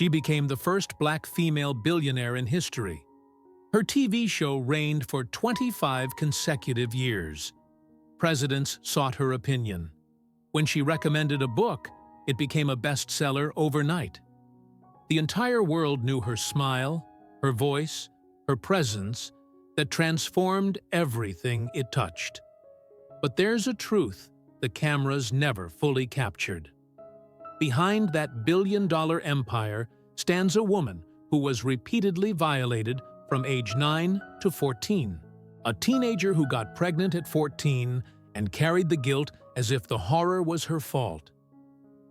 She became the first black female billionaire in history. Her TV show reigned for 25 consecutive years. Presidents sought her opinion. When she recommended a book, it became a bestseller overnight. The entire world knew her smile, her voice, her presence that transformed everything it touched. But there's a truth the cameras never fully captured. Behind that billion-dollar empire stands a woman who was repeatedly violated from age 9 to 14. A teenager who got pregnant at 14 and carried the guilt as if the horror was her fault.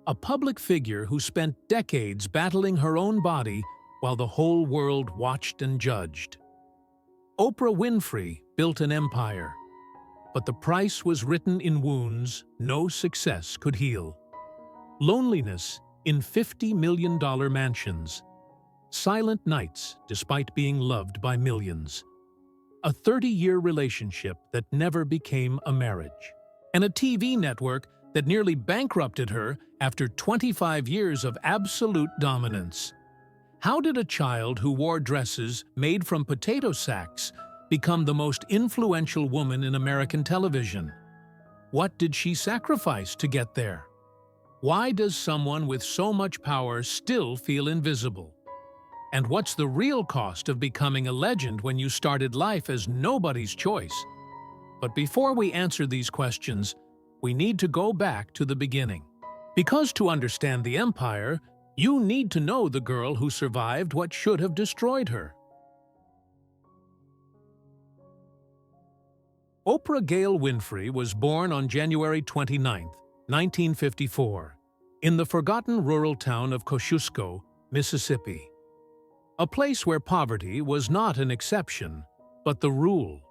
A public figure who spent decades battling her own body while the whole world watched and judged. Oprah Winfrey built an empire, but the price was written in wounds no success could heal. Loneliness in $50 million mansions. Silent nights despite being loved by millions. A 30-year relationship that never became a marriage. And a TV network that nearly bankrupted her after 25 years of absolute dominance. How did a child who wore dresses made from potato sacks become the most influential woman in American television? What did she sacrifice to get there? Why does someone with so much power still feel invisible? And what's the real cost of becoming a legend when you started life as nobody's choice? But before we answer these questions, we need to go back to the beginning. Because to understand the empire, you need to know the girl who survived what should have destroyed her. Oprah Gail Winfrey was born on January 29, 1954, in the forgotten rural town of Kosciuszko, Mississippi. A place where poverty was not an exception, but the rule,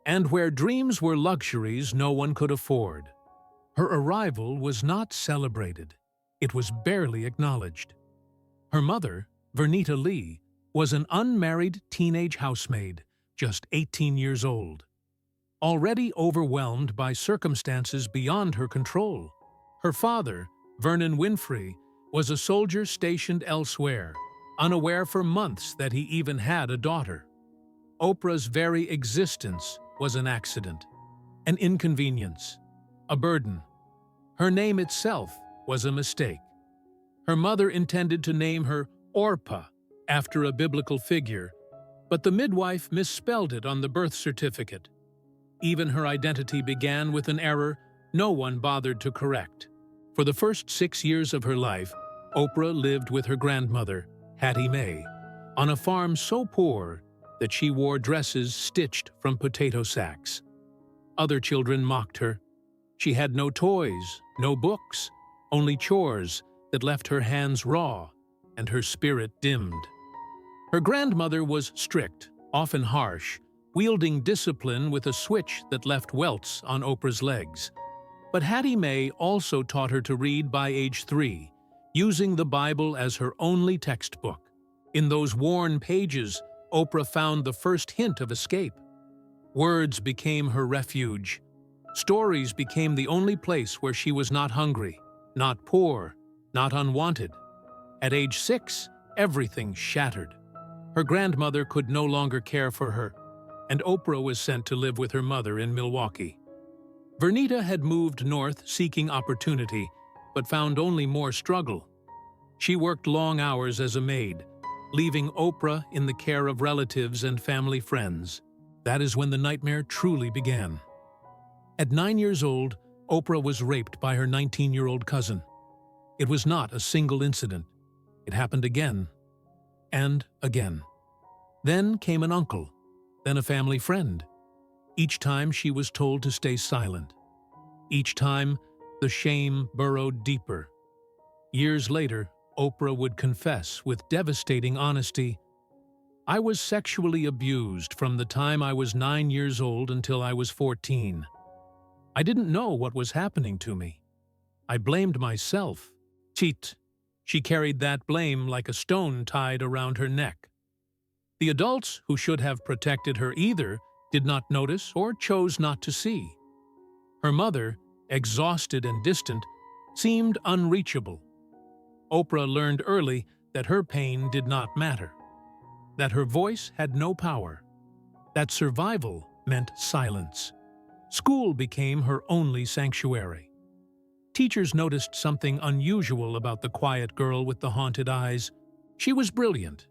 and where dreams were luxuries no one could afford. Her arrival was not celebrated. It was barely acknowledged. Her mother, Vernita Lee, was an unmarried teenage housemaid, just 18 years old. Already overwhelmed by circumstances beyond her control. Her father, Vernon Winfrey, was a soldier stationed elsewhere, unaware for months that he even had a daughter. Oprah's very existence was an accident, an inconvenience, a burden. Her name itself was a mistake. Her mother intended to name her Orpah, after a biblical figure, but the midwife misspelled it on the birth certificate. Even her identity began with an error no one bothered to correct. For the first 6 years of her life, Oprah lived with her grandmother, Hattie Mae, on a farm so poor that she wore dresses stitched from potato sacks. Other children mocked her. She had no toys, no books, only chores that left her hands raw and her spirit dimmed. Her grandmother was strict, often harsh, wielding discipline with a switch that left welts on Oprah's legs. But Hattie Mae also taught her to read by age 3, using the Bible as her only textbook. In those worn pages, Oprah found the first hint of escape. Words became her refuge. Stories became the only place where she was not hungry, not poor, not unwanted. At age 6, everything shattered. Her grandmother could no longer care for her, and Oprah was sent to live with her mother in Milwaukee. Vernita had moved north seeking opportunity, but found only more struggle. She worked long hours as a maid, leaving Oprah in the care of relatives and family friends. That is when the nightmare truly began. At 9 years old, Oprah was raped by her 19-year-old cousin. It was not a single incident. It happened again and again. Then came an uncle, then a family friend. Each time she was told to stay silent. Each time, the shame burrowed deeper. Years later, Oprah would confess with devastating honesty, "I was sexually abused from the time I was 9 years old until I was 14. I didn't know what was happening to me. I blamed myself. Cheat." She carried that blame like a stone tied around her neck. The adults who should have protected her either did not notice or chose not to see. Her mother, exhausted and distant, seemed unreachable. Oprah learned early that her pain did not matter, that her voice had no power, that survival meant silence. School became her only sanctuary. Teachers noticed something unusual about the quiet girl with the haunted eyes. She was brilliant,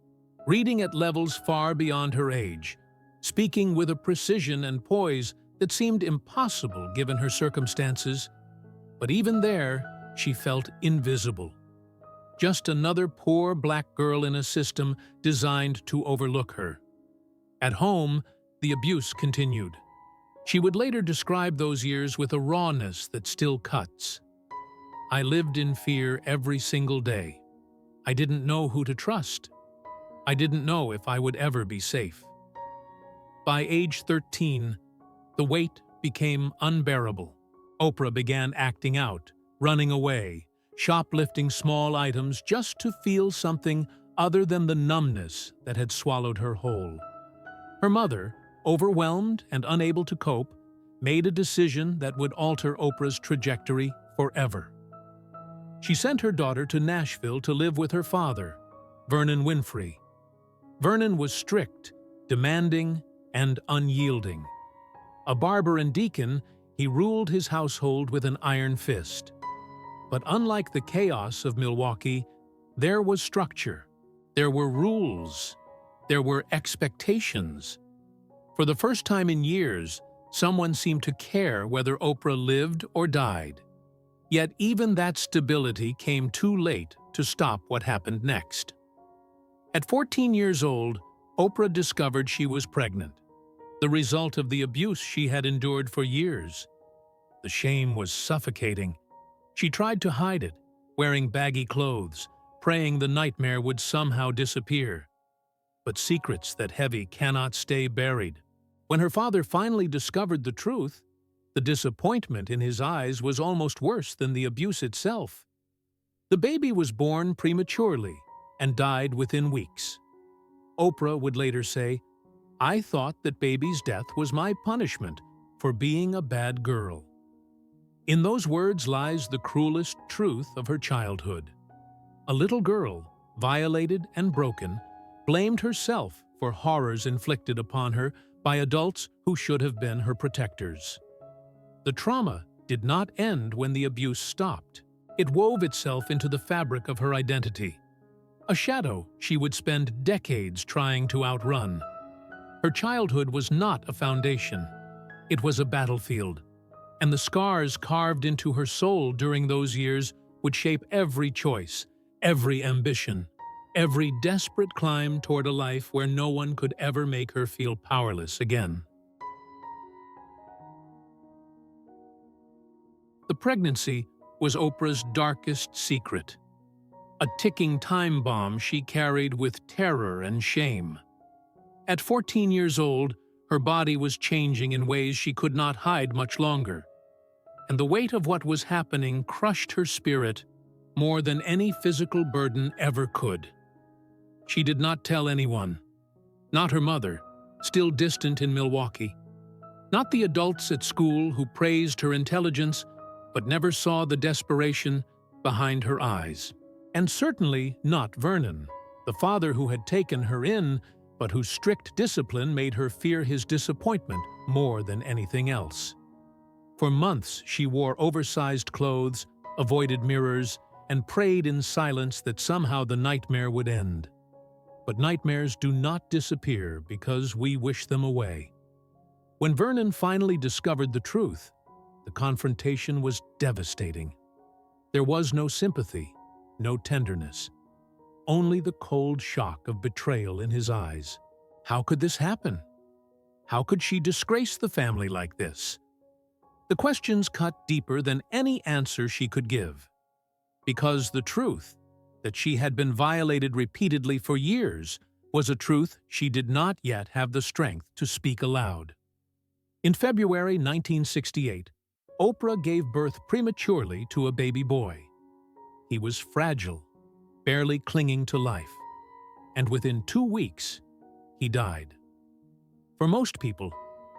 reading at levels far beyond her age, speaking with a precision and poise that seemed impossible given her circumstances. But even there, she felt invisible. Just another poor black girl in a system designed to overlook her. At home, the abuse continued. She would later describe those years with a rawness that still cuts. "I lived in fear every single day. I didn't know who to trust. I didn't know if I would ever be safe." By age 13, the weight became unbearable. Oprah began acting out, running away, shoplifting small items just to feel something other than the numbness that had swallowed her whole. Her mother, overwhelmed and unable to cope, made a decision that would alter Oprah's trajectory forever. She sent her daughter to Nashville to live with her father, Vernon Winfrey. Vernon was strict, demanding, and unyielding. A barber and deacon, he ruled his household with an iron fist. But unlike the chaos of Milwaukee, there was structure. There were rules. There were expectations. For the first time in years, someone seemed to care whether Oprah lived or died. Yet even that stability came too late to stop what happened next. At 14 years old, Oprah discovered she was pregnant, the result of the abuse she had endured for years. The shame was suffocating. She tried to hide it, wearing baggy clothes, praying the nightmare would somehow disappear. But secrets that heavy cannot stay buried. When her father finally discovered the truth, the disappointment in his eyes was almost worse than the abuse itself. The baby was born prematurely and died within weeks. Oprah would later say, "I thought that baby's death was my punishment for being a bad girl." In those words lies the cruelest truth of her childhood. A little girl, violated and broken, blamed herself for horrors inflicted upon her by adults who should have been her protectors. The trauma did not end when the abuse stopped. It wove itself into the fabric of her identity, a shadow she would spend decades trying to outrun. Her childhood was not a foundation. It was a battlefield, and the scars carved into her soul during those years would shape every choice, every ambition, every desperate climb toward a life where no one could ever make her feel powerless again. The pregnancy was Oprah's darkest secret, a ticking time bomb she carried with terror and shame. At 14 years old, her body was changing in ways she could not hide much longer, and the weight of what was happening crushed her spirit more than any physical burden ever could. She did not tell anyone, not her mother, still distant in Milwaukee, not the adults at school who praised her intelligence but never saw the desperation behind her eyes. And certainly not Vernon, the father who had taken her in, but whose strict discipline made her fear his disappointment more than anything else. For months she wore oversized clothes, avoided mirrors, and prayed in silence that somehow the nightmare would end. But nightmares do not disappear because we wish them away. When Vernon finally discovered the truth, the confrontation was devastating. There was no sympathy, no tenderness, only the cold shock of betrayal in his eyes. How could this happen? How could she disgrace the family like this? The questions cut deeper than any answer she could give. Because the truth, that she had been violated repeatedly for years, was a truth she did not yet have the strength to speak aloud. In February 1968, Oprah gave birth prematurely to a baby boy. He was fragile, barely clinging to life, and within 2 weeks, he died. For most people,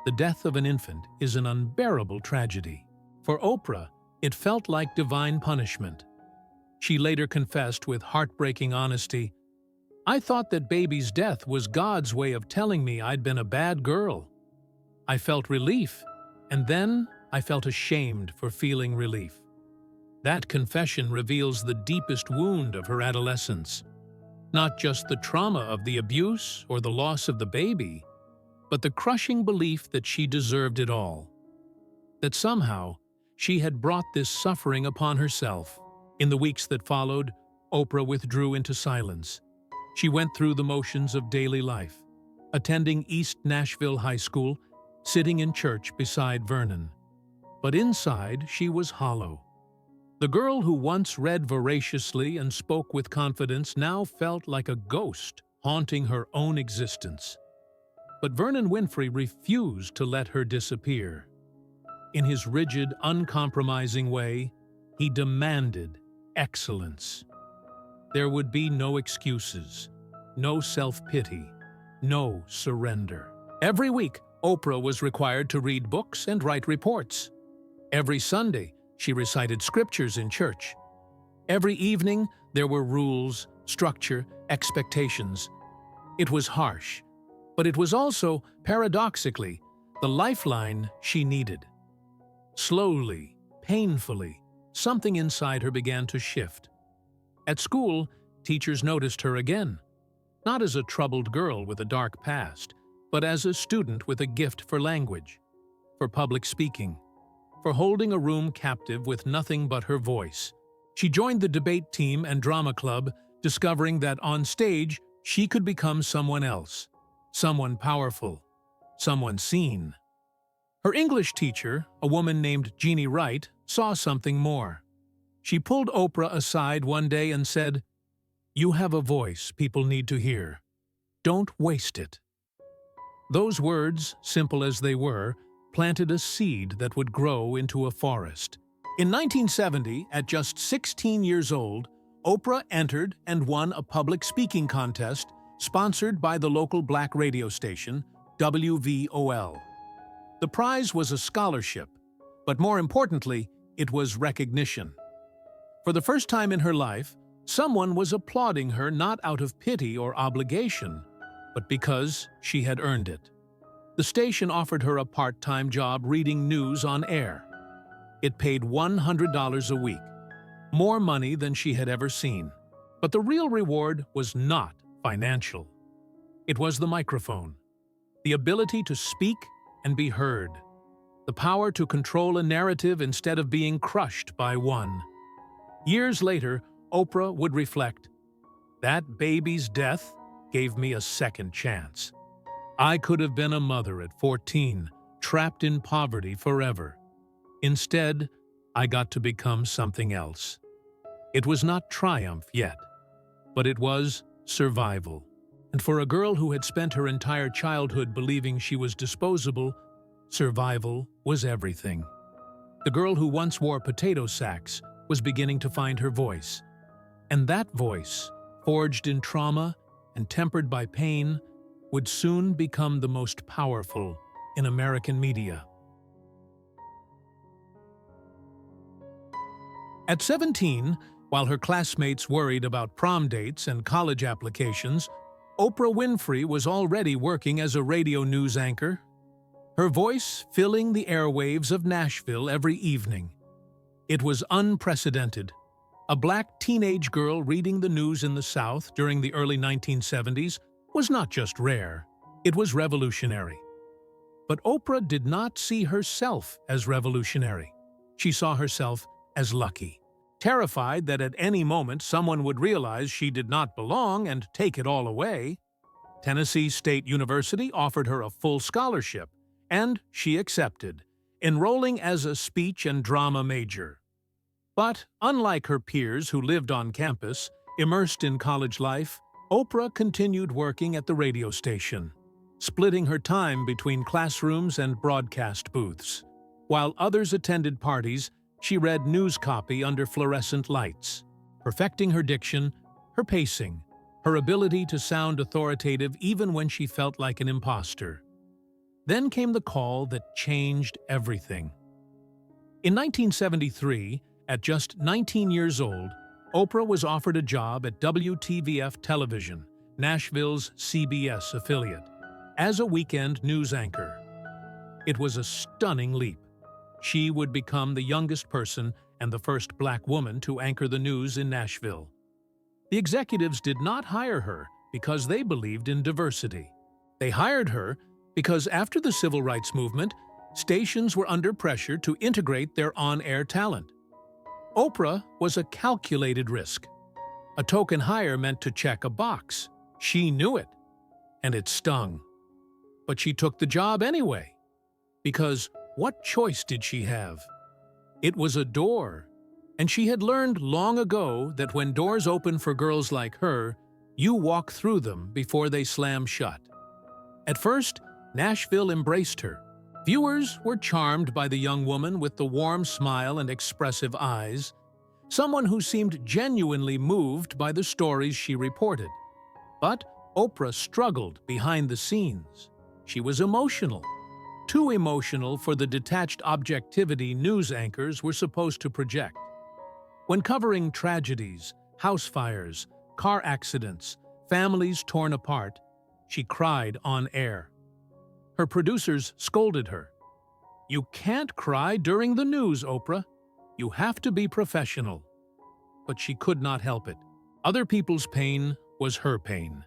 the death of an infant is an unbearable tragedy. For Oprah, it felt like divine punishment. She later confessed with heartbreaking honesty, "I thought that baby's death was God's way of telling me I'd been a bad girl. I felt relief, and then I felt ashamed for feeling relief." That confession reveals the deepest wound of her adolescence. Not just the trauma of the abuse or the loss of the baby, but the crushing belief that she deserved it all. That somehow she had brought this suffering upon herself. In the weeks that followed, Oprah withdrew into silence. She went through the motions of daily life, attending East Nashville High School, sitting in church beside Vernon. But inside, she was hollow. The girl who once read voraciously and spoke with confidence now felt like a ghost haunting her own existence. But Vernon Winfrey refused to let her disappear. In his rigid, uncompromising way, he demanded excellence. There would be no excuses, no self-pity, no surrender. Every week, Oprah was required to read books and write reports. Every Sunday, she recited scriptures in church. Every evening, there were rules, structure, expectations. It was harsh, but it was also, paradoxically, the lifeline she needed. Slowly, painfully, something inside her began to shift. At school, teachers noticed her again, not as a troubled girl with a dark past, but as a student with a gift for language, for public speaking, for holding a room captive with nothing but her voice. She joined the debate team and drama club, discovering that on stage she could become someone else, someone powerful, someone seen. Her English teacher, a woman named Jeannie Wright, saw something more. She pulled Oprah aside one day and said, "You have a voice people need to hear. Don't waste it." Those words, simple as they were, planted a seed that would grow into a forest. In 1970, at just 16 years old, Oprah entered and won a public speaking contest sponsored by the local black radio station, WVOL. The prize was a scholarship, but more importantly, it was recognition. For the first time in her life, someone was applauding her not out of pity or obligation, but because she had earned it. The station offered her a part-time job reading news on air. It paid $100 a week, more money than she had ever seen. But the real reward was not financial. It was the microphone, the ability to speak and be heard, the power to control a narrative instead of being crushed by one. Years later, Oprah would reflect, "That baby's death gave me a second chance. I could have been a mother at 14, trapped in poverty forever. Instead, I got to become something else." It was not triumph yet, but it was survival. And for a girl who had spent her entire childhood believing she was disposable, survival was everything. The girl who once wore potato sacks was beginning to find her voice. And that voice, forged in trauma and tempered by pain, would soon become the most powerful in American media. At 17, while her classmates worried about prom dates and college applications, Oprah Winfrey was already working as a radio news anchor, her voice filling the airwaves of Nashville every evening. It was unprecedented. A black teenage girl reading the news in the South during the early 1970s was not just rare, it was revolutionary. But Oprah did not see herself as revolutionary. She saw herself as lucky, terrified that at any moment someone would realize she did not belong and take it all away. Tennessee State University offered her a full scholarship, and she accepted, enrolling as a speech and drama major. But unlike her peers who lived on campus, immersed in college life, Oprah continued working at the radio station, splitting her time between classrooms and broadcast booths. While others attended parties, she read news copy under fluorescent lights, perfecting her diction, her pacing, her ability to sound authoritative even when she felt like an imposter. Then came the call that changed everything. In 1973, at just 19 years old, Oprah was offered a job at WTVF Television, Nashville's CBS affiliate, as a weekend news anchor. It was a stunning leap. She would become the youngest person and the first black woman to anchor the news in Nashville. The executives did not hire her because they believed in diversity. They hired her because after the civil rights movement, stations were under pressure to integrate their on-air talent. Oprah was a calculated risk. A token hire meant to check a box. She knew it, and it stung. But she took the job anyway. Because what choice did she have? It was a door, and she had learned long ago that when doors open for girls like her, you walk through them before they slam shut. At first, Nashville embraced her. Viewers were charmed by the young woman with the warm smile and expressive eyes, someone who seemed genuinely moved by the stories she reported. But Oprah struggled behind the scenes. She was emotional. Too emotional for the detached objectivity news anchors were supposed to project. When covering tragedies, house fires, car accidents, families torn apart, she cried on air. Her producers scolded her. "You can't cry during the news, Oprah. You have to be professional." But she could not help it. Other people's pain was her pain.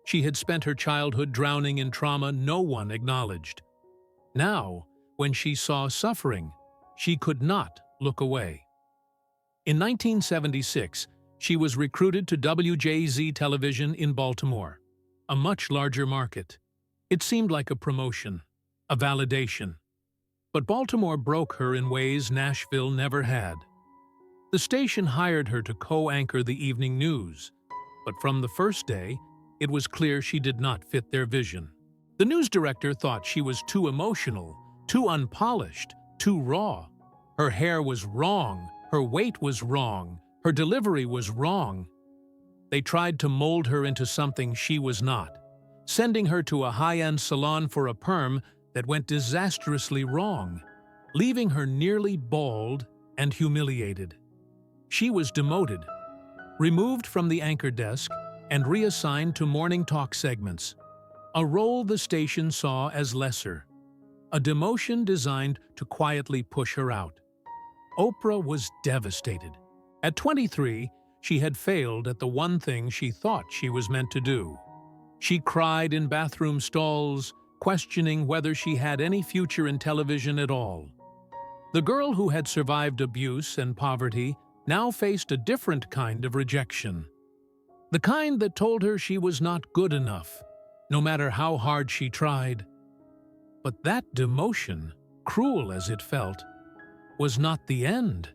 She had spent her childhood drowning in trauma no one acknowledged. Now, when she saw suffering, she could not look away. In 1976, she was recruited to WJZ Television in Baltimore, a much larger market. It seemed like a promotion, a validation. But Baltimore broke her in ways Nashville never had. The station hired her to co-anchor the evening news, but from the first day, it was clear she did not fit their vision. The news director thought she was too emotional, too unpolished, too raw. Her hair was wrong, her weight was wrong, her delivery was wrong. They tried to mold her into something she was not, sending her to a high-end salon for a perm that went disastrously wrong, leaving her nearly bald and humiliated. She was demoted, removed from the anchor desk, and reassigned to morning talk segments, a role the station saw as lesser, a demotion designed to quietly push her out. Oprah was devastated. At 23, she had failed at the one thing she thought she was meant to do. She cried in bathroom stalls, questioning whether she had any future in television at all. The girl who had survived abuse and poverty now faced a different kind of rejection. The kind that told her she was not good enough, no matter how hard she tried. But that demotion, cruel as it felt, was not the end.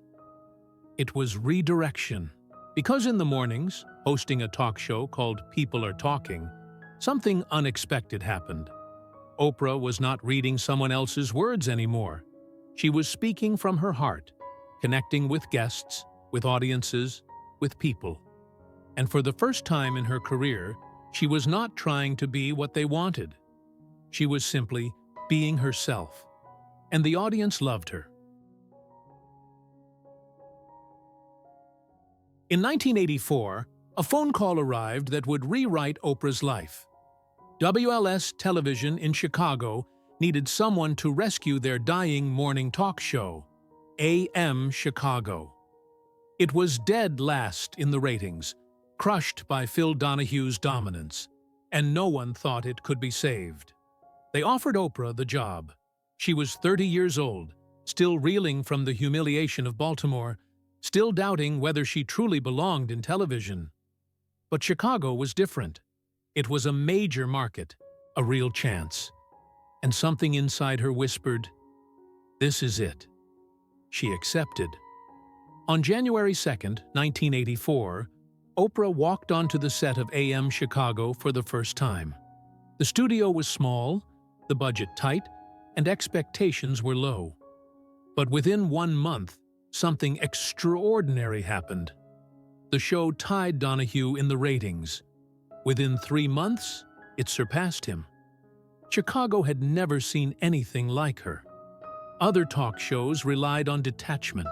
It was redirection. Because in the mornings, hosting a talk show called People Are Talking, something unexpected happened. Oprah was not reading someone else's words anymore. She was speaking from her heart, connecting with guests, with audiences, with people. And for the first time in her career, she was not trying to be what they wanted. She was simply being herself. And the audience loved her. In 1984, a phone call arrived that would rewrite Oprah's life. WLS Television in Chicago needed someone to rescue their dying morning talk show, AM Chicago. It was dead last in the ratings, crushed by Phil Donahue's dominance, and no one thought it could be saved. They offered Oprah the job. She was 30 years old, still reeling from the humiliation of Baltimore, still doubting whether she truly belonged in television. But Chicago was different. It was a major market, a real chance. And something inside her whispered, "This is it." She accepted. On January 2nd, 1984, Oprah walked onto the set of AM Chicago for the first time. The studio was small, the budget tight, and expectations were low. But within 1 month, something extraordinary happened. The show tied Donahue in the ratings. Within 3 months, it surpassed him. Chicago had never seen anything like her. Other talk shows relied on detachment,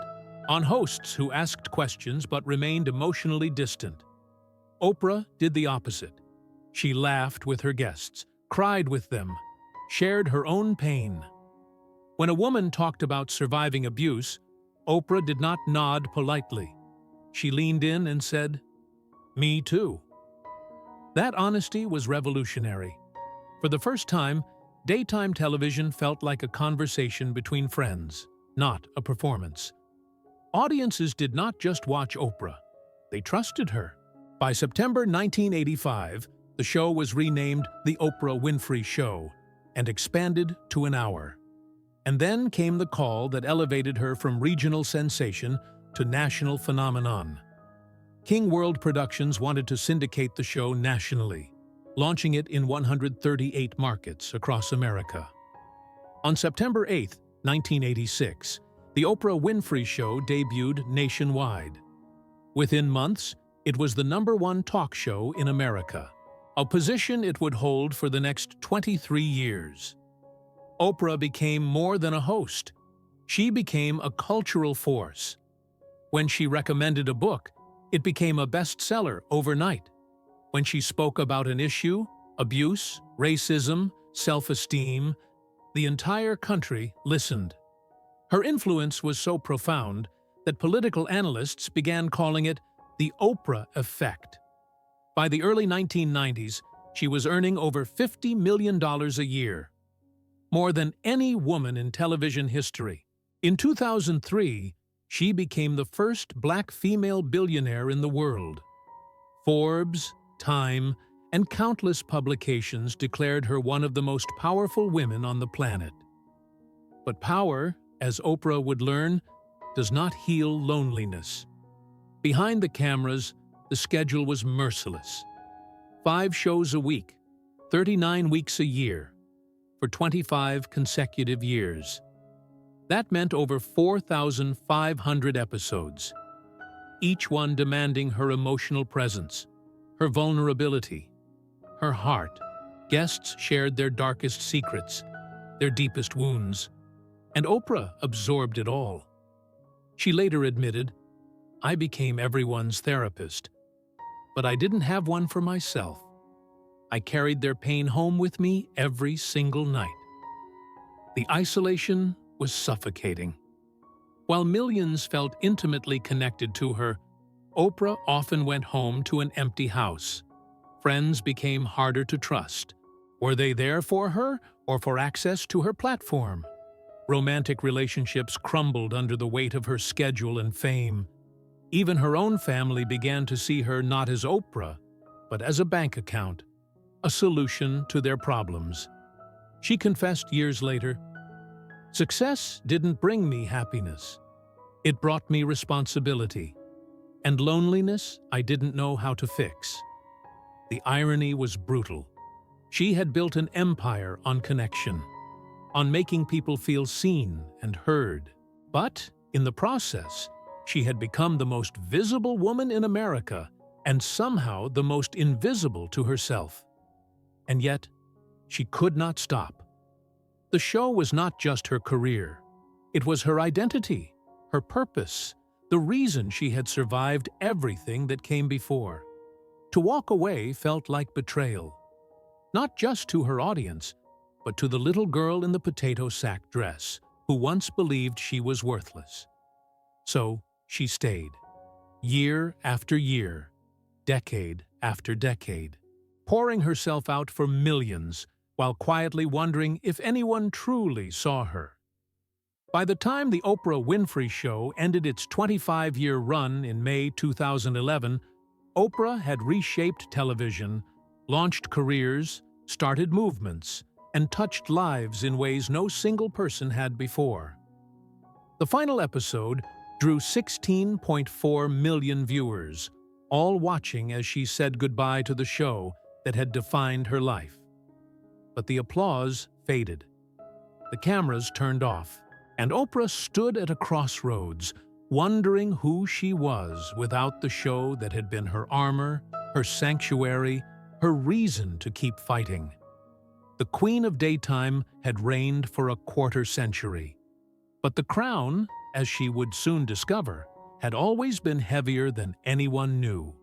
on hosts who asked questions but remained emotionally distant. Oprah did the opposite. She laughed with her guests, cried with them, shared her own pain. When a woman talked about surviving abuse, Oprah did not nod politely. She leaned in and said, "Me too." That honesty was revolutionary. For the first time, daytime television felt like a conversation between friends, not a performance. Audiences did not just watch Oprah, they trusted her. By September 1985, the show was renamed The Oprah Winfrey Show and expanded to an hour. And then came the call that elevated her from regional sensation to national phenomenon. King World Productions wanted to syndicate the show nationally, launching it in 138 markets across America. On September 8, 1986, The Oprah Winfrey Show debuted nationwide. Within months, it was the #1 talk show in America, a position it would hold for the next 23 years. Oprah became more than a host. She became a cultural force. When she recommended a book, it became a bestseller overnight. When she spoke about an issue, abuse, racism, self-esteem, the entire country listened. Her influence was so profound that political analysts began calling it the Oprah effect. By the early 1990s, she was earning over $50 million a year, more than any woman in television history. In 2003, she became the first Black female billionaire in the world. Forbes, Time, and countless publications declared her one of the most powerful women on the planet. But power, as Oprah would learn, does not heal loneliness. Behind the cameras, the schedule was merciless. 5 shows a week, 39 weeks a year, for 25 consecutive years. That meant over 4,500 episodes, each one demanding her emotional presence, her vulnerability, her heart. Guests shared their darkest secrets, their deepest wounds, and Oprah absorbed it all. She later admitted, "I became everyone's therapist, but I didn't have one for myself. I carried their pain home with me every single night." The isolation was suffocating. While millions felt intimately connected to her, Oprah often went home to an empty house. Friends became harder to trust. Were they there for her or for access to her platform? Romantic relationships crumbled under the weight of her schedule and fame. Even her own family began to see her not as Oprah, but as a bank account, a solution to their problems. She confessed years later, "Success didn't bring me happiness. It brought me responsibility. And loneliness I didn't know how to fix." The irony was brutal. She had built an empire on connection, on making people feel seen and heard. But, in the process, she had become the most visible woman in America and somehow the most invisible to herself. And yet, she could not stop. The show was not just her career. It was her identity, her purpose, the reason she had survived everything that came before. To walk away felt like betrayal, not just to her audience, but to the little girl in the potato sack dress who once believed she was worthless. So she stayed, year after year, decade after decade, pouring herself out for millions while quietly wondering if anyone truly saw her. By the time The Oprah Winfrey Show ended its 25-year run in May 2011, Oprah had reshaped television, launched careers, started movements, and touched lives in ways no single person had before. The final episode drew 16.4 million viewers, all watching as she said goodbye to the show that had defined her life. But the applause faded. The cameras turned off, and Oprah stood at a crossroads, wondering who she was without the show that had been her armor, her sanctuary, her reason to keep fighting. The Queen of Daytime had reigned for a quarter century, but the crown as she would soon discover, had always been heavier than anyone knew.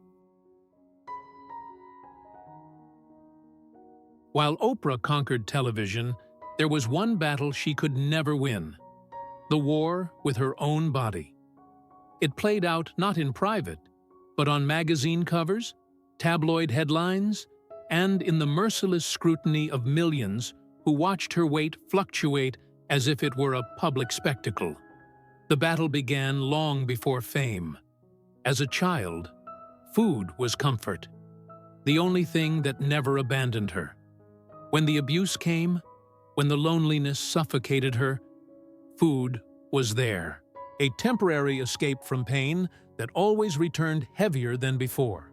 While Oprah conquered television, there was one battle she could never win: the war with her own body. It played out not in private, but on magazine covers, tabloid headlines, and in the merciless scrutiny of millions who watched her weight fluctuate as if it were a public spectacle. The battle began long before fame. As a child, food was comfort, the only thing that never abandoned her. When the abuse came, when the loneliness suffocated her, food was there, a temporary escape from pain that always returned heavier than before.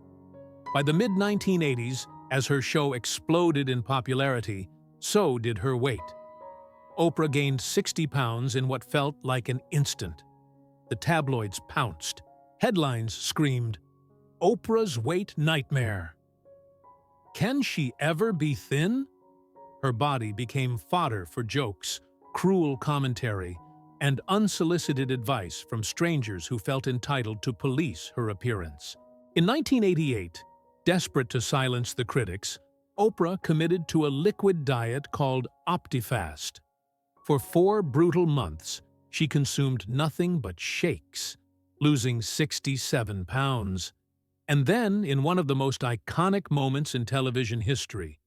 By the mid-1980s, as her show exploded in popularity, so did her weight. Oprah gained 60 pounds in what felt like an instant. The tabloids pounced. Headlines screamed, "Oprah's weight nightmare." Can she ever be thin? Her body became fodder for jokes, cruel commentary, and unsolicited advice from strangers who felt entitled to police her appearance. In 1988, desperate to silence the critics, Oprah committed to a liquid diet called OptiFast. For 4 brutal months, she consumed nothing but shakes, losing 67 pounds. And then, in one of the most iconic moments in television history,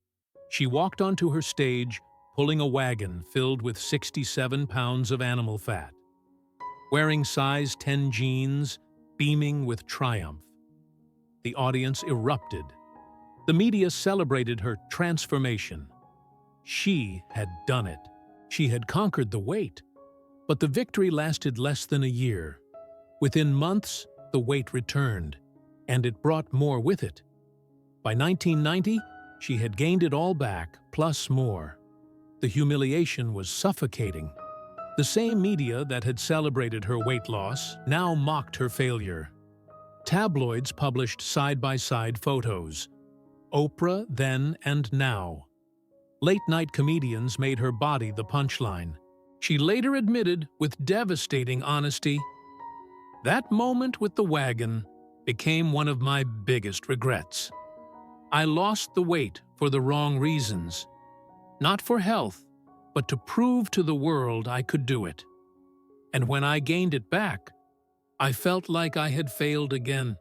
she walked onto her stage pulling a wagon filled with 67 pounds of animal fat. Wearing size 10 jeans, beaming with triumph, the audience erupted. The media celebrated her transformation. She had done it. She had conquered the weight. But the victory lasted less than a year. Within months, the weight returned, and it brought more with it. By 1990, she had gained it all back, plus more. The humiliation was suffocating. The same media that had celebrated her weight loss now mocked her failure. Tabloids published side-by-side photos. Oprah then and now. Late-night comedians made her body the punchline. She later admitted with devastating honesty, "That moment with the wagon became one of my biggest regrets. I lost the weight for the wrong reasons. Not for health, but to prove to the world I could do it. And when I gained it back, I felt like I had failed again."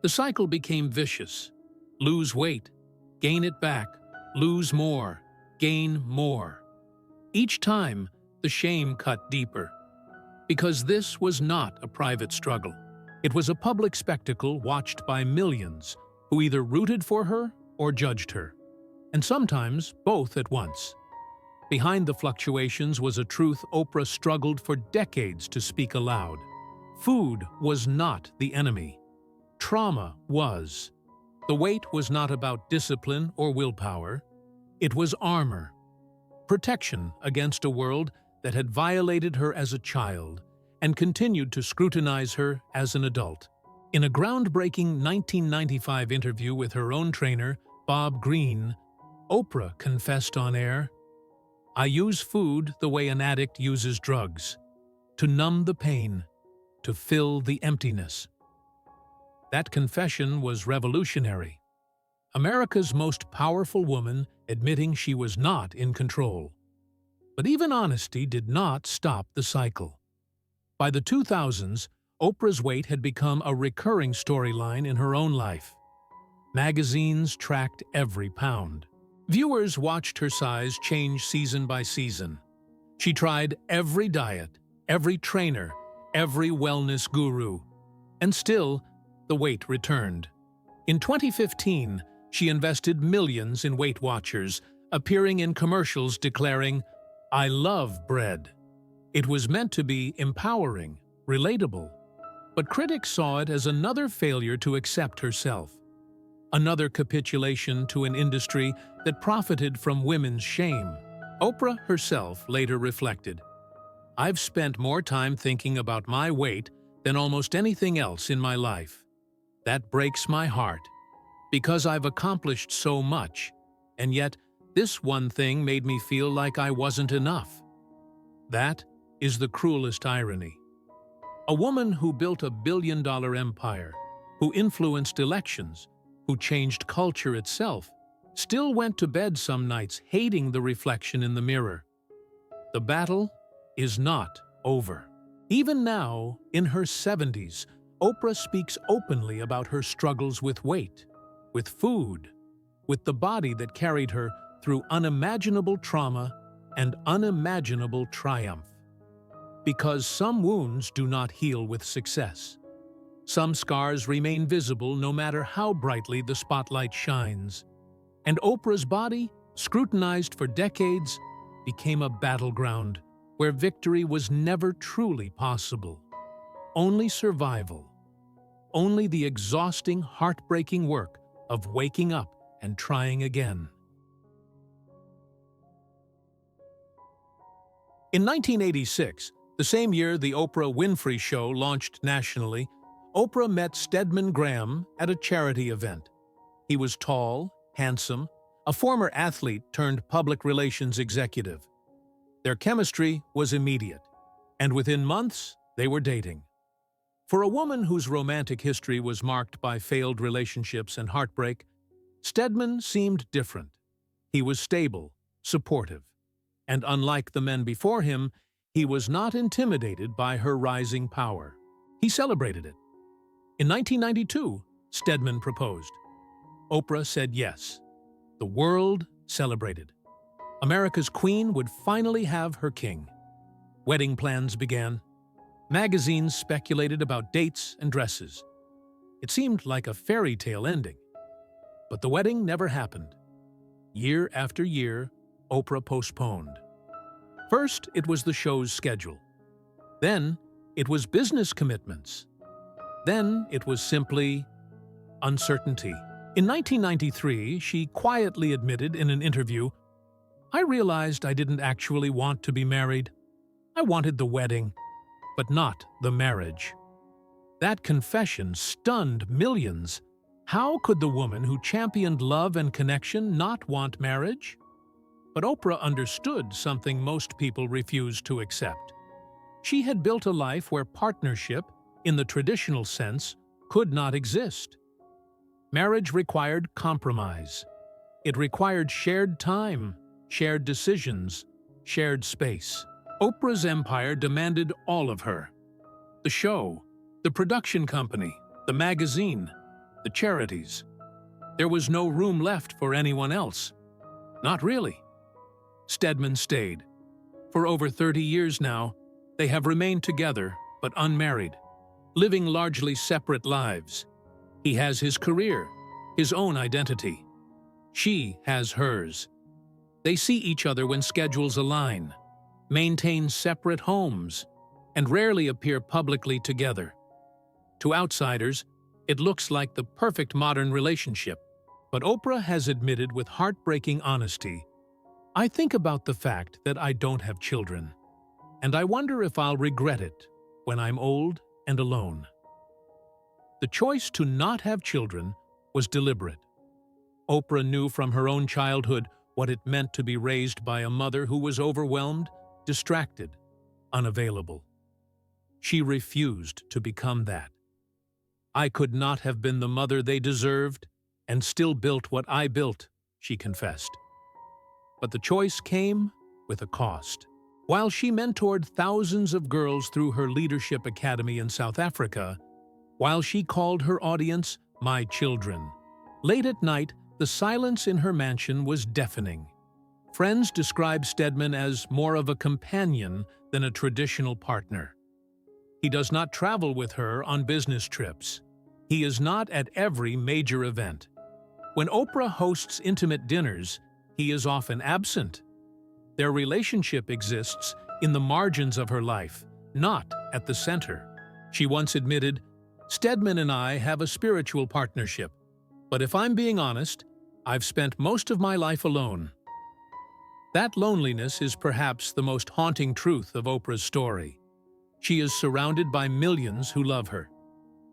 The cycle became vicious. Lose weight, gain it back, lose more, gain more. Each time, the shame cut deeper. Because this was not a private struggle. It was a public spectacle watched by millions who either rooted for her or judged her. And sometimes both at once. Behind the fluctuations was a truth Oprah struggled for decades to speak aloud. Food was not the enemy. Trauma was. The weight was not about discipline or willpower. It was armor. Protection against a world that had violated her as a child and continued to scrutinize her as an adult. In a groundbreaking 1995 interview with her own trainer, Bob Greene, Oprah confessed on air, "I use food the way an addict uses drugs, to numb the pain, to fill the emptiness." That confession was revolutionary. America's most powerful woman admitting she was not in control. But even honesty did not stop the cycle. By the 2000s, Oprah's weight had become a recurring storyline in her own life. Magazines tracked every pound. Viewers watched her size change season by season. She tried every diet, every trainer, every wellness guru. And still, the weight returned. In 2015, she invested millions in Weight Watchers, appearing in commercials declaring, "I love bread." It was meant to be empowering, relatable. But critics saw it as another failure to accept herself. Another capitulation to an industry that profited from women's shame. Oprah herself later reflected, "I've spent more time thinking about my weight than almost anything else in my life. That breaks my heart, because I've accomplished so much, and yet this one thing made me feel like I wasn't enough." That is the cruelest irony. A woman who built a billion-dollar empire, who influenced elections, who changed culture itself, still went to bed some nights hating the reflection in the mirror. The battle is not over. Even now, in her 70s, Oprah speaks openly about her struggles with weight, with food, with the body that carried her through unimaginable trauma and unimaginable triumph. Because some wounds do not heal with success. Some scars remain visible no matter how brightly the spotlight shines. And Oprah's body, scrutinized for decades, became a battleground where victory was never truly possible. Only survival. Only the exhausting, heartbreaking work of waking up and trying again. In 1986, the same year the Oprah Winfrey Show launched nationally, Oprah met Stedman Graham at a charity event. He was tall, handsome, a former athlete turned public relations executive. Their chemistry was immediate, and within months, they were dating. For a woman whose romantic history was marked by failed relationships and heartbreak, Stedman seemed different. He was stable, supportive, and unlike the men before him, he was not intimidated by her rising power. He celebrated it. In 1992, Stedman proposed. Oprah said yes. The world celebrated. America's queen would finally have her king. Wedding plans began. Magazines speculated about dates and dresses. It seemed like a fairy tale ending. But the wedding never happened. Year after year, Oprah postponed. First, it was the show's schedule. Then, it was business commitments. Then, it was simply uncertainty. In 1993, she quietly admitted in an interview, "I realized I didn't actually want to be married. I wanted the wedding, but not the marriage." That confession stunned millions. How could the woman who championed love and connection not want marriage? But Oprah understood something most people refused to accept. She had built a life where partnership, in the traditional sense, could not exist. Marriage required compromise. It required shared time, shared decisions, shared space. Oprah's empire demanded all of her. The show, the production company, the magazine, the charities. There was no room left for anyone else. Not really. Stedman stayed. For over 30 years now, they have remained together, but unmarried, living largely separate lives. He has his career, his own identity. She has hers. They see each other when schedules align, maintain separate homes, and rarely appear publicly together. To outsiders, it looks like the perfect modern relationship, but Oprah has admitted with heartbreaking honesty, "I think about the fact that I don't have children, and I wonder if I'll regret it when I'm old and alone." The choice to not have children was deliberate. Oprah knew from her own childhood what it meant to be raised by a mother who was overwhelmed, distracted, unavailable. She refused to become that. "I could not have been the mother they deserved and still built what I built," she confessed. But the choice came with a cost. While she mentored thousands of girls through her leadership academy in South Africa, while she called her audience "my children," late at night, the silence in her mansion was deafening. Friends describe Stedman as more of a companion than a traditional partner. He does not travel with her on business trips. He is not at every major event. When Oprah hosts intimate dinners, he is often absent. Their relationship exists in the margins of her life, not at the center. She once admitted, "Stedman and I have a spiritual partnership, but if I'm being honest, I've spent most of my life alone." That loneliness is perhaps the most haunting truth of Oprah's story. She is surrounded by millions who love her,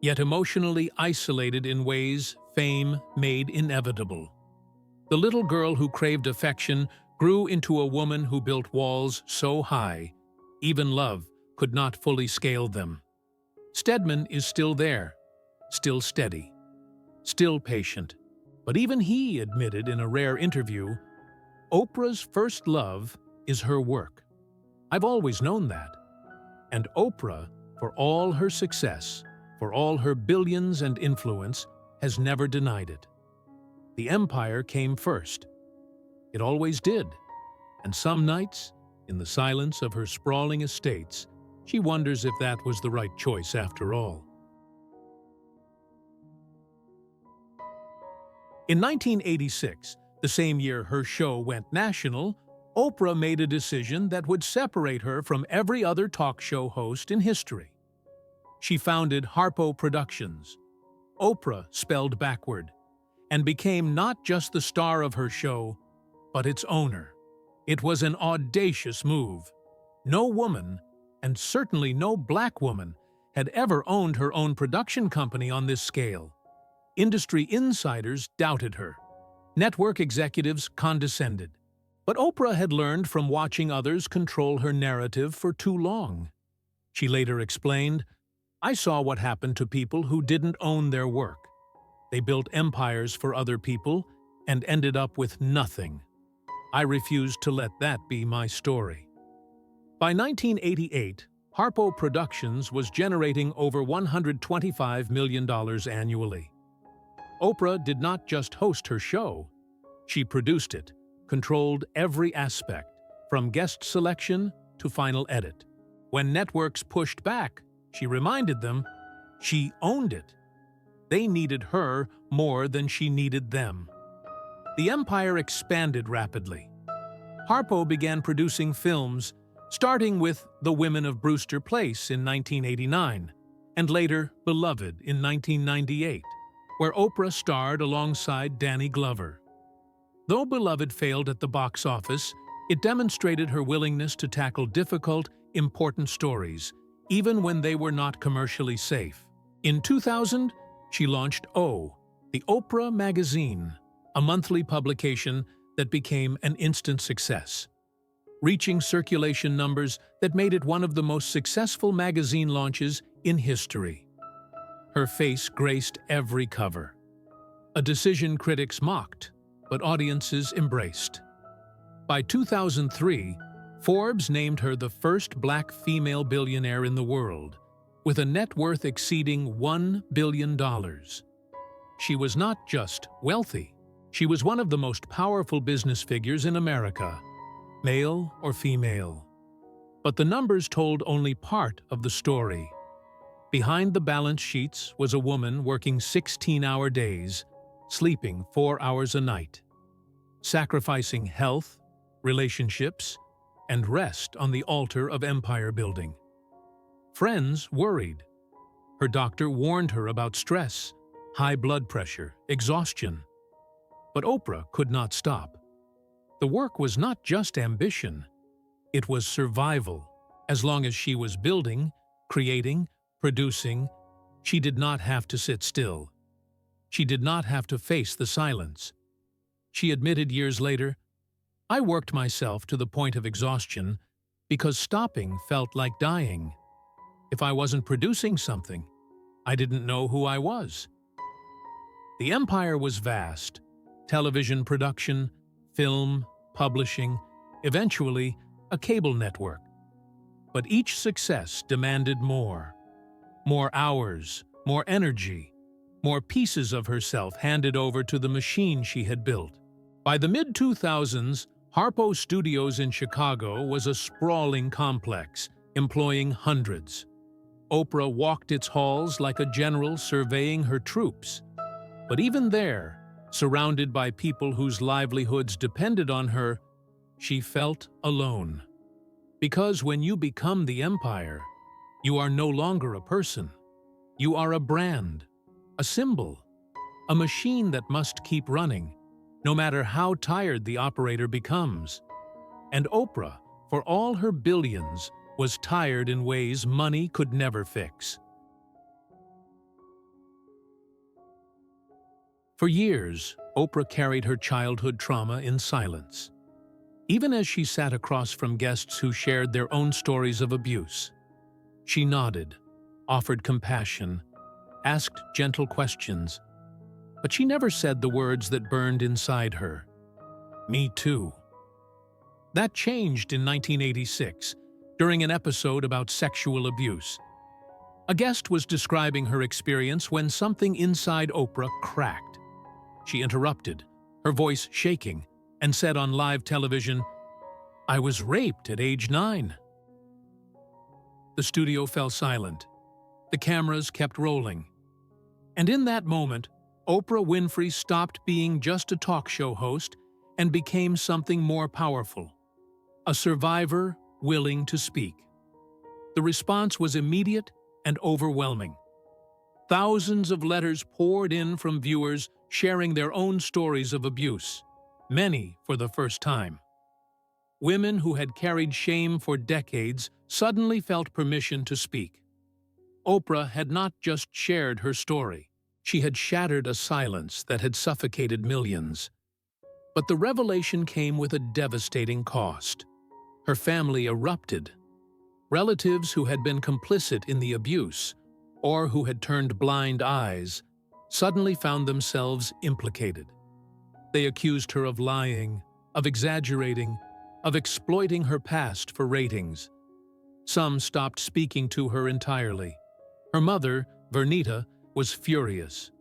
yet emotionally isolated in ways fame made inevitable. The little girl who craved affection grew into a woman who built walls so high, even love could not fully scale them. Stedman is still there, still steady, still patient. But even he admitted in a rare interview, Oprah's first love is her work. I've always known that. And Oprah, for all her success, for all her billions and influence, has never denied it. The empire came first. It always did. And some nights, in the silence of her sprawling estates, she wonders if that was the right choice after all. In 1986, the same year her show went national, Oprah made a decision that would separate her from every other talk show host in history. She founded Harpo Productions, Oprah spelled backward, and became not just the star of her show, but its owner. It was an audacious move. No woman, and certainly no black woman, had ever owned her own production company on this scale. Industry insiders doubted her. Network executives condescended. But Oprah had learned from watching others control her narrative for too long. She later explained, "I saw what happened to people who didn't own their work. They built empires for other people and ended up with nothing. I refused to let that be my story." By 1988, Harpo Productions was generating over $125 million annually. Oprah did not just host her show. She produced it, controlled every aspect, from guest selection to final edit. When networks pushed back, she reminded them she owned it. They needed her more than she needed them. The empire expanded rapidly. Harpo began producing films, starting with The Women of Brewster Place in 1989, and later Beloved in 1998, where Oprah starred alongside Danny Glover. Though Beloved failed at the box office, it demonstrated her willingness to tackle difficult, important stories, even when they were not commercially safe. In 2000, she launched O, the Oprah Magazine, a monthly publication that became an instant success, reaching circulation numbers that made it one of the most successful magazine launches in history. Her face graced every cover, a decision critics mocked, but audiences embraced. By 2003, Forbes named her the first black female billionaire in the world, with a net worth exceeding $1 billion. She was not just wealthy, she was one of the most powerful business figures in America, male or female. But the numbers told only part of the story. Behind the balance sheets was a woman working 16-hour days, sleeping 4 hours a night, sacrificing health, relationships, and rest on the altar of empire building. Friends worried. Her doctor warned her about stress, high blood pressure, exhaustion. But Oprah could not stop. The work was not just ambition, it was survival. As long as she was building, creating, producing, she did not have to sit still. She did not have to face the silence. She admitted years later, "I worked myself to the point of exhaustion because stopping felt like dying. If I wasn't producing something, I didn't know who I was." The empire was vast: television production, film, publishing, eventually a cable network. But each success demanded more. More hours, more energy, more pieces of herself handed over to the machine she had built. By the mid-2000s, Harpo Studios in Chicago was a sprawling complex, employing hundreds. Oprah walked its halls like a general surveying her troops. But even there, surrounded by people whose livelihoods depended on her, she felt alone. Because when you become the empire, you are no longer a person. You are a brand, a symbol, a machine that must keep running, no matter how tired the operator becomes. And Oprah, for all her billions, was tired in ways money could never fix. For years, Oprah carried her childhood trauma in silence. Even as she sat across from guests who shared their own stories of abuse, she nodded, offered compassion, asked gentle questions, but she never said the words that burned inside her. Me too. That changed in 1986, during an episode about sexual abuse. A guest was describing her experience when something inside Oprah cracked. She interrupted, her voice shaking, and said on live television, "I was raped at age 9. The studio fell silent. The cameras kept rolling. And in that moment, Oprah Winfrey stopped being just a talk show host and became something more powerful. A survivor willing to speak. The response was immediate and overwhelming. Thousands of letters poured in from viewers sharing their own stories of abuse, many for the first time. Women who had carried shame for decades suddenly felt permission to speak. Oprah had not just shared her story. She had shattered a silence that had suffocated millions. But the revelation came with a devastating cost. Her family erupted. Relatives who had been complicit in the abuse, or who had turned blind eyes, suddenly found themselves implicated. They accused her of lying, of exaggerating, of exploiting her past for ratings. Some stopped speaking to her entirely. Her mother, Vernita, was furious.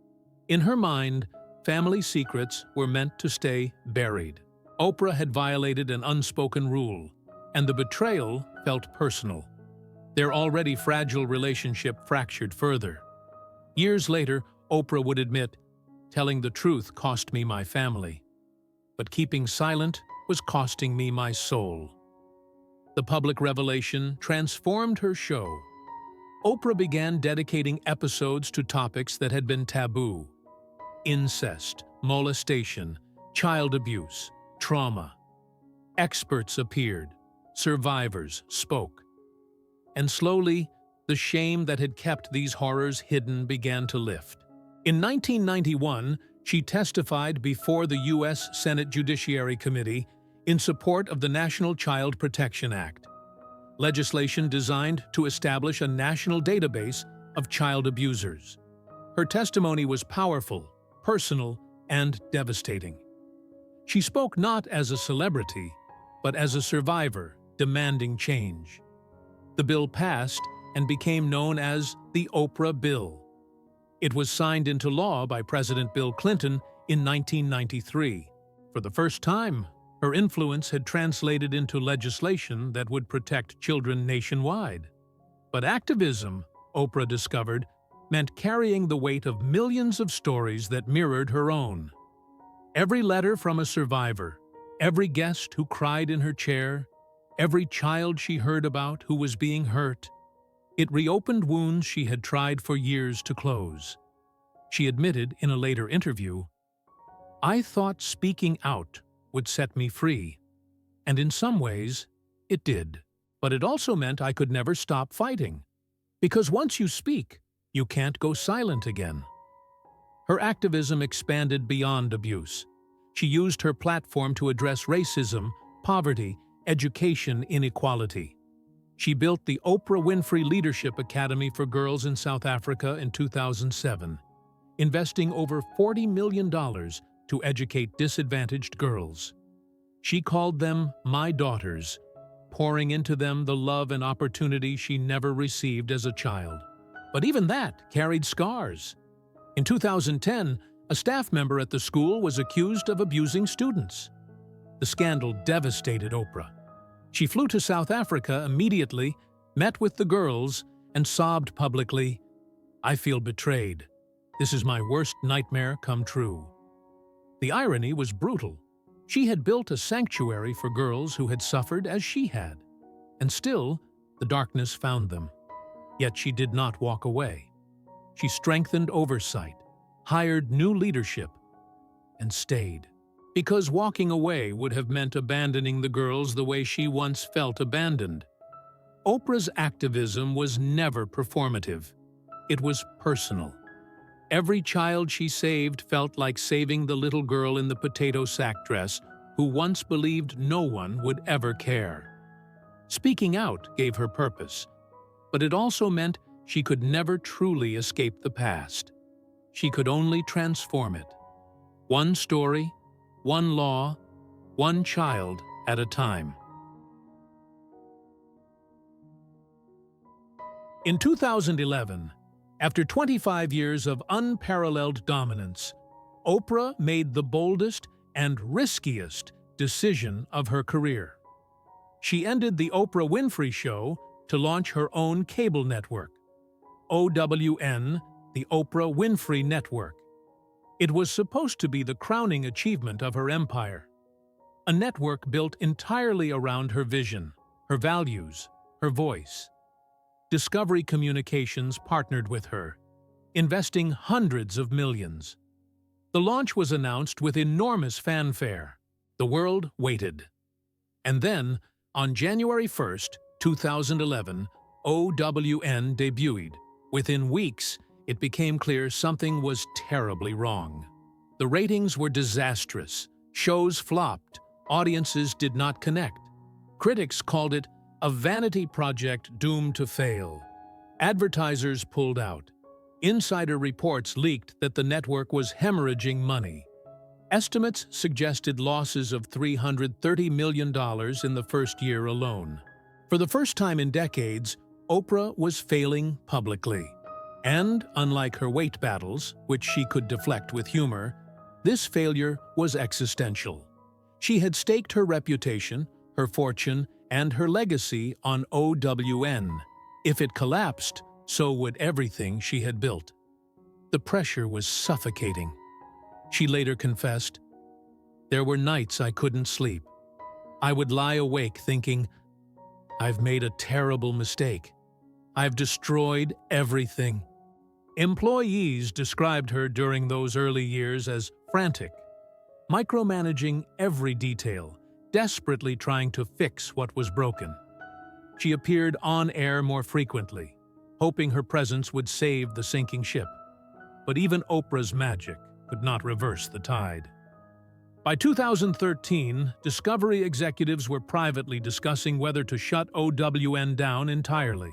In her mind, family secrets were meant to stay buried. Oprah had violated an unspoken rule, and the betrayal felt personal. Their already fragile relationship fractured further. Years later, Oprah would admit, "Telling the truth cost me my family, but keeping silent was costing me my soul." The public revelation transformed her show. Oprah began dedicating episodes to topics that had been taboo: incest, molestation, child abuse, trauma. Experts appeared, survivors spoke. And slowly, the shame that had kept these horrors hidden began to lift. In 1991, she testified before the U.S. Senate Judiciary Committee in support of the National Child Protection Act, legislation designed to establish a national database of child abusers. Her testimony was powerful, personal, and devastating. She spoke not as a celebrity, but as a survivor demanding change. The bill passed and became known as the Oprah Bill. It was signed into law by President Bill Clinton in 1993. For the first time, her influence had translated into legislation that would protect children nationwide. But activism, Oprah discovered, meant carrying the weight of millions of stories that mirrored her own. Every letter from a survivor, every guest who cried in her chair, every child she heard about who was being hurt, it reopened wounds she had tried for years to close. She admitted in a later interview, "I thought speaking out would set me free. And in some ways, it did. But it also meant I could never stop fighting. Because once you speak, you can't go silent again." Her activism expanded beyond abuse. She used her platform to address racism, poverty, education inequality. She built the Oprah Winfrey Leadership Academy for Girls in South Africa in 2007, investing over $40 million to educate disadvantaged girls. She called them "my daughters," pouring into them the love and opportunity she never received as a child. But even that carried scars. In 2010, a staff member at the school was accused of abusing students. The scandal devastated Oprah. She flew to South Africa immediately, met with the girls, and sobbed publicly, "I feel betrayed. This is my worst nightmare come true." The irony was brutal. She had built a sanctuary for girls who had suffered as she had. And still, the darkness found them. Yet she did not walk away. She strengthened oversight, hired new leadership, and stayed. Because walking away would have meant abandoning the girls the way she once felt abandoned. Oprah's activism was never performative. It was personal. Every child she saved felt like saving the little girl in the potato sack dress who once believed no one would ever care. Speaking out gave her purpose, but it also meant she could never truly escape the past. She could only transform it. One story, one law, one child at a time. In 2011, after 25 years of unparalleled dominance, Oprah made the boldest and riskiest decision of her career. She ended the Oprah Winfrey Show to launch her own cable network, OWN, the Oprah Winfrey Network. It was supposed to be the crowning achievement of her empire. A network built entirely around her vision, her values, her voice. Discovery Communications partnered with her, investing hundreds of millions. The launch was announced with enormous fanfare. The world waited. And then, on January 1st, 2011, OWN debuted. Within weeks, it became clear something was terribly wrong. The ratings were disastrous, shows flopped, audiences did not connect. Critics called it a vanity project doomed to fail. Advertisers pulled out. Insider reports leaked that the network was hemorrhaging money. Estimates suggested losses of $330 million in the first year alone. For the first time in decades, Oprah was failing publicly. And, unlike her weight battles, which she could deflect with humor, this failure was existential. She had staked her reputation, her fortune, and her legacy on OWN. If it collapsed, so would everything she had built. The pressure was suffocating. She later confessed, "There were nights I couldn't sleep. I would lie awake thinking, I've made a terrible mistake. I've destroyed everything." Employees described her during those early years as frantic, micromanaging every detail, desperately trying to fix what was broken. She appeared on air more frequently, hoping her presence would save the sinking ship. But even Oprah's magic could not reverse the tide. By 2013, Discovery executives were privately discussing whether to shut OWN down entirely.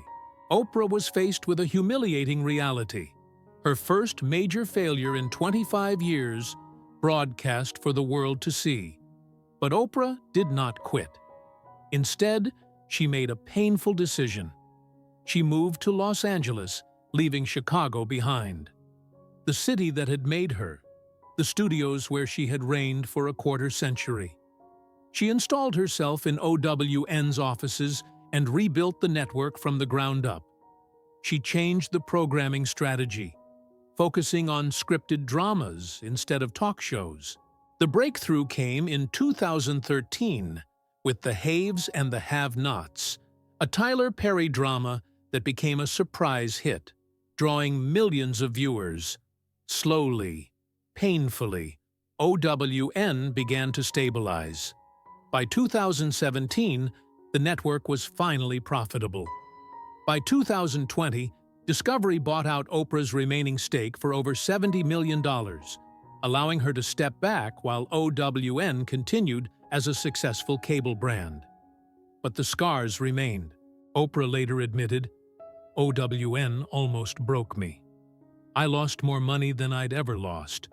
Oprah was faced with a humiliating reality. Her first major failure in 25 years, broadcast for the world to see. But Oprah did not quit. Instead, she made a painful decision. She moved to Los Angeles, leaving Chicago behind. The city that had made her, the studios where she had reigned for a quarter century. She installed herself in OWN's offices and rebuilt the network from the ground up. She changed the programming strategy, focusing on scripted dramas instead of talk shows. The breakthrough came in 2013 with The Haves and the Have-Nots, a Tyler Perry drama that became a surprise hit, drawing millions of viewers. Slowly, painfully, OWN began to stabilize. By 2017, the network was finally profitable. By 2020, Discovery bought out Oprah's remaining stake for over $70 million, allowing her to step back while OWN continued as a successful cable brand. But the scars remained. Oprah later admitted, "OWN almost broke me. I lost more money than I'd ever lost.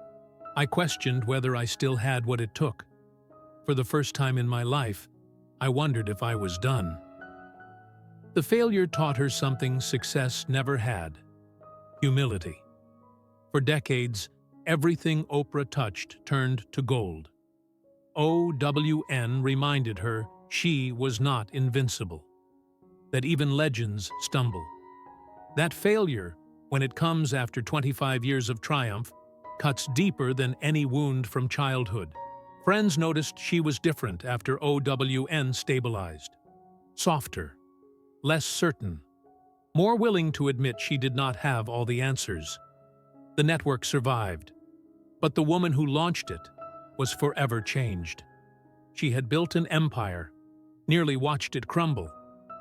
I questioned whether I still had what it took. For the first time in my life, I wondered if I was done." The failure taught her something success never had: humility. For decades, everything Oprah touched turned to gold. OWN reminded her she was not invincible, that even legends stumble. That failure, when it comes after 25 years of triumph, cuts deeper than any wound from childhood. Friends noticed she was different after OWN stabilized. Softer, less certain, more willing to admit she did not have all the answers. The network survived, but the woman who launched it was forever changed. She had built an empire, nearly watched it crumble,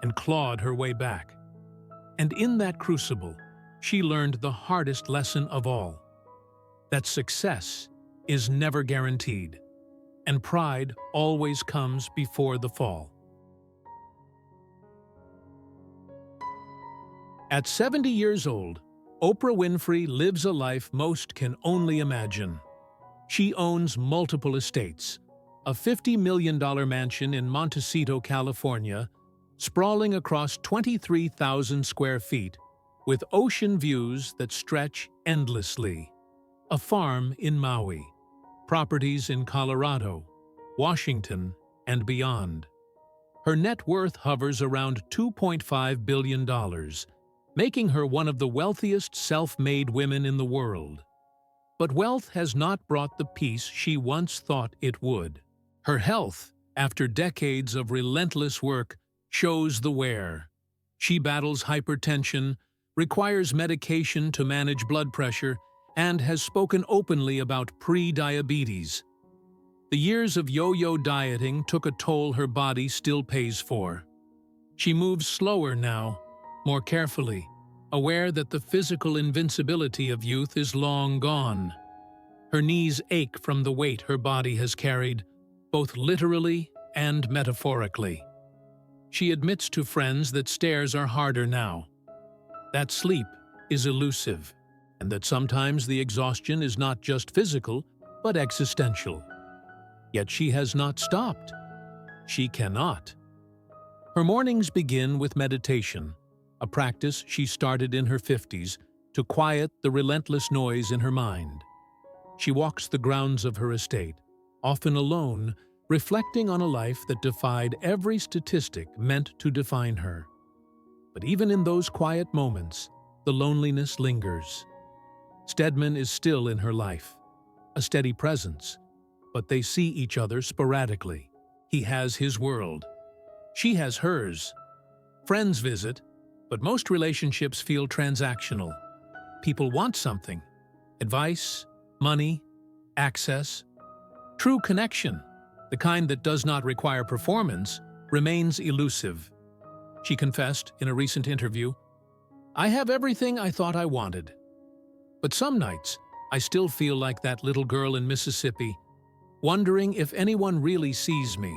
and clawed her way back. And in that crucible, she learned the hardest lesson of all: that success is never guaranteed, and pride always comes before the fall. At 70 years old, Oprah Winfrey lives a life most can only imagine. She owns multiple estates, a $50 million mansion in Montecito, California, sprawling across 23,000 square feet, with ocean views that stretch endlessly, a farm in Maui, properties in Colorado, Washington, and beyond. Her net worth hovers around $2.5 billion, making her one of the wealthiest self-made women in the world. But wealth has not brought the peace she once thought it would. Her health, after decades of relentless work, shows the wear. She battles hypertension, requires medication to manage blood pressure, and has spoken openly about pre-diabetes. The years of yo-yo dieting took a toll her body still pays for. She moves slower now, more carefully, aware that the physical invincibility of youth is long gone. Her knees ache from the weight her body has carried, both literally and metaphorically. She admits to friends that stairs are harder now, that sleep is elusive, and that sometimes the exhaustion is not just physical, but existential. Yet she has not stopped. She cannot. Her mornings begin with meditation, a practice she started in her 50s to quiet the relentless noise in her mind. She walks the grounds of her estate, often alone, reflecting on a life that defied every statistic meant to define her. But even in those quiet moments, the loneliness lingers. Stedman is still in her life, a steady presence, but they see each other sporadically. He has his world. She has hers. Friends visit, but most relationships feel transactional. People want something: advice, money, access. True connection, the kind that does not require performance, remains elusive. She confessed in a recent interview, "I have everything I thought I wanted. But some nights, I still feel like that little girl in Mississippi, wondering if anyone really sees me."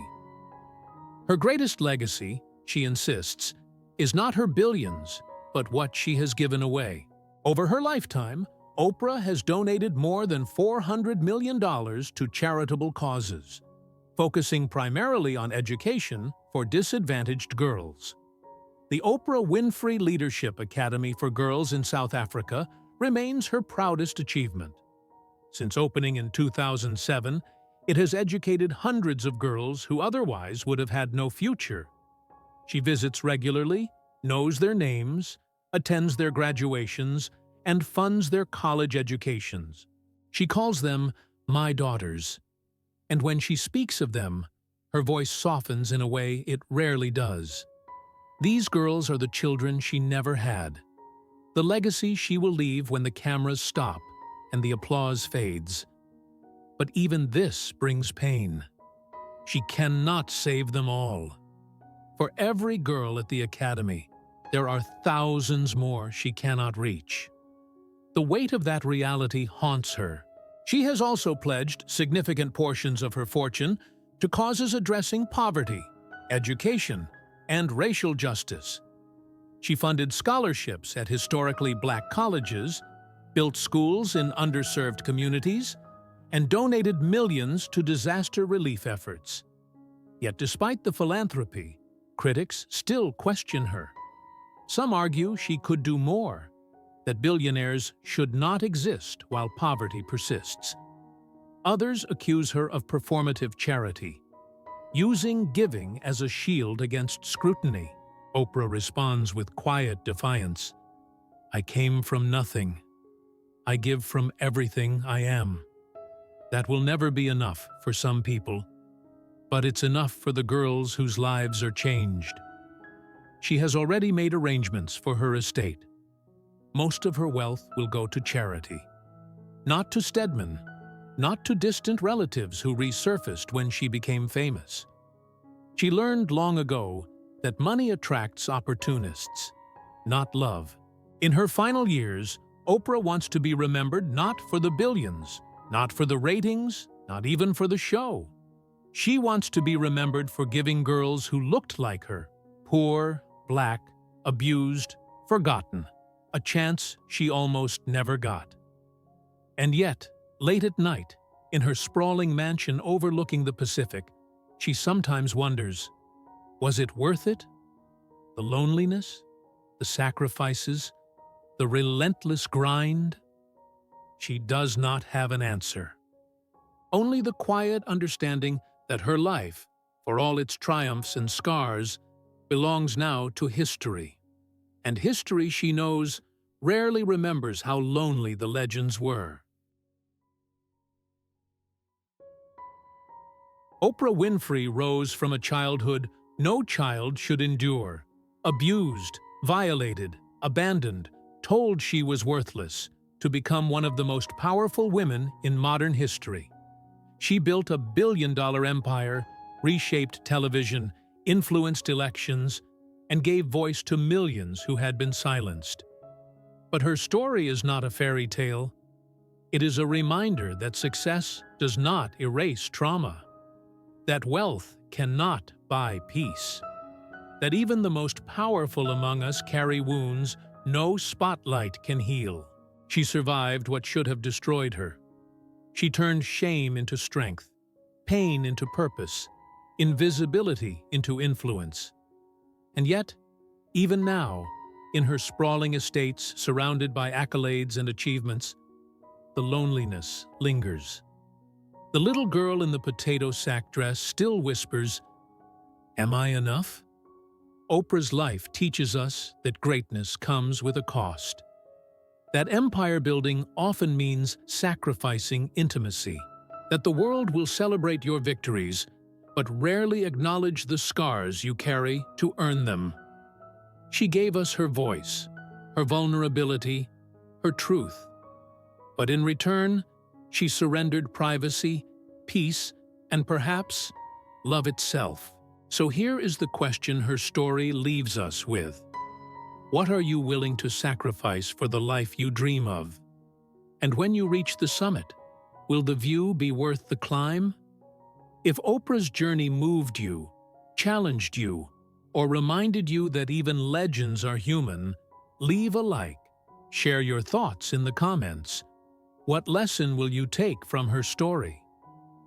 Her greatest legacy, she insists, is not her billions, but what she has given away. Over her lifetime, Oprah has donated more than $400 million to charitable causes, focusing primarily on education for disadvantaged girls. The Oprah Winfrey Leadership Academy for Girls in South Africa remains her proudest achievement. Since opening in 2007, it has educated hundreds of girls who otherwise would have had no future. She visits regularly, knows their names, attends their graduations, and funds their college educations. She calls them "my daughters," and when she speaks of them, her voice softens in a way it rarely does. These girls are the children she never had, the legacy she will leave when the cameras stop and the applause fades. But even this brings pain. She cannot save them all. For every girl at the Academy, there are thousands more she cannot reach. The weight of that reality haunts her. She has also pledged significant portions of her fortune to causes addressing poverty, education, and racial justice. She funded scholarships at historically black colleges, built schools in underserved communities, and donated millions to disaster relief efforts. Yet despite the philanthropy, critics still question her. Some argue she could do more, that billionaires should not exist while poverty persists. Others accuse her of performative charity, using giving as a shield against scrutiny. Oprah responds with quiet defiance. "I came from nothing. I give from everything I am." That will never be enough for some people, but it's enough for the girls whose lives are changed. She has already made arrangements for her estate. Most of her wealth will go to charity. Not to Stedman, not to distant relatives who resurfaced when she became famous. She learned long ago that money attracts opportunists, not love. In her final years, Oprah wants to be remembered not for the billions, not for the ratings, not even for the show. She wants to be remembered for giving girls who looked like her, poor, black, abused, forgotten, a chance she almost never got. And yet, late at night, in her sprawling mansion overlooking the Pacific, she sometimes wonders, was it worth it? The loneliness, the sacrifices, the relentless grind? She does not have an answer. Only the quiet understanding that her life, for all its triumphs and scars, belongs now to history. And history, she knows, rarely remembers how lonely the legends were. Oprah Winfrey rose from a childhood no child should endure. Abused, violated, abandoned, told she was worthless, to become one of the most powerful women in modern history. She built a billion-dollar empire, reshaped television, influenced elections, and gave voice to millions who had been silenced. But her story is not a fairy tale. It is a reminder that success does not erase trauma, that wealth cannot buy peace, that even the most powerful among us carry wounds no spotlight can heal. She survived what should have destroyed her. She turned shame into strength, pain into purpose, invisibility into influence. And yet, even now, in her sprawling estates surrounded by accolades and achievements, the loneliness lingers. The little girl in the potato sack dress still whispers, "Am I enough?" Oprah's life teaches us that greatness comes with a cost. That empire building often means sacrificing intimacy, that the world will celebrate your victories, but rarely acknowledge the scars you carry to earn them. She gave us her voice, her vulnerability, her truth. But in return, she surrendered privacy, peace, and perhaps love itself. So here is the question her story leaves us with. What are you willing to sacrifice for the life you dream of? And when you reach the summit, will the view be worth the climb? If Oprah's journey moved you, challenged you, or reminded you that even legends are human, leave a like, share your thoughts in the comments. What lesson will you take from her story?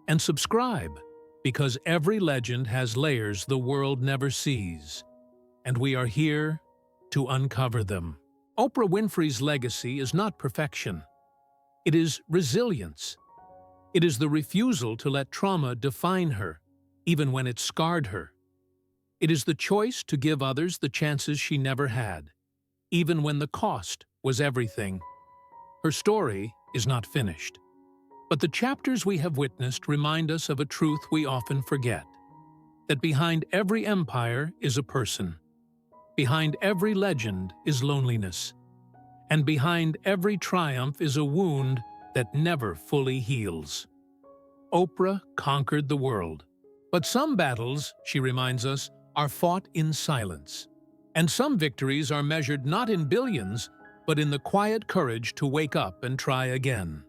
And subscribe, because every legend has layers the world never sees, and we are here to uncover them. Oprah Winfrey's legacy is not perfection. It is resilience. It is the refusal to let trauma define her, even when it scarred her. It is the choice to give others the chances she never had, even when the cost was everything. Her story is not finished, but the chapters we have witnessed remind us of a truth we often forget, that behind every empire is a person. Behind every legend is loneliness, and behind every triumph is a wound that never fully heals. Oprah conquered the world, but some battles, she reminds us, are fought in silence. And some victories are measured not in billions, but in the quiet courage to wake up and try again.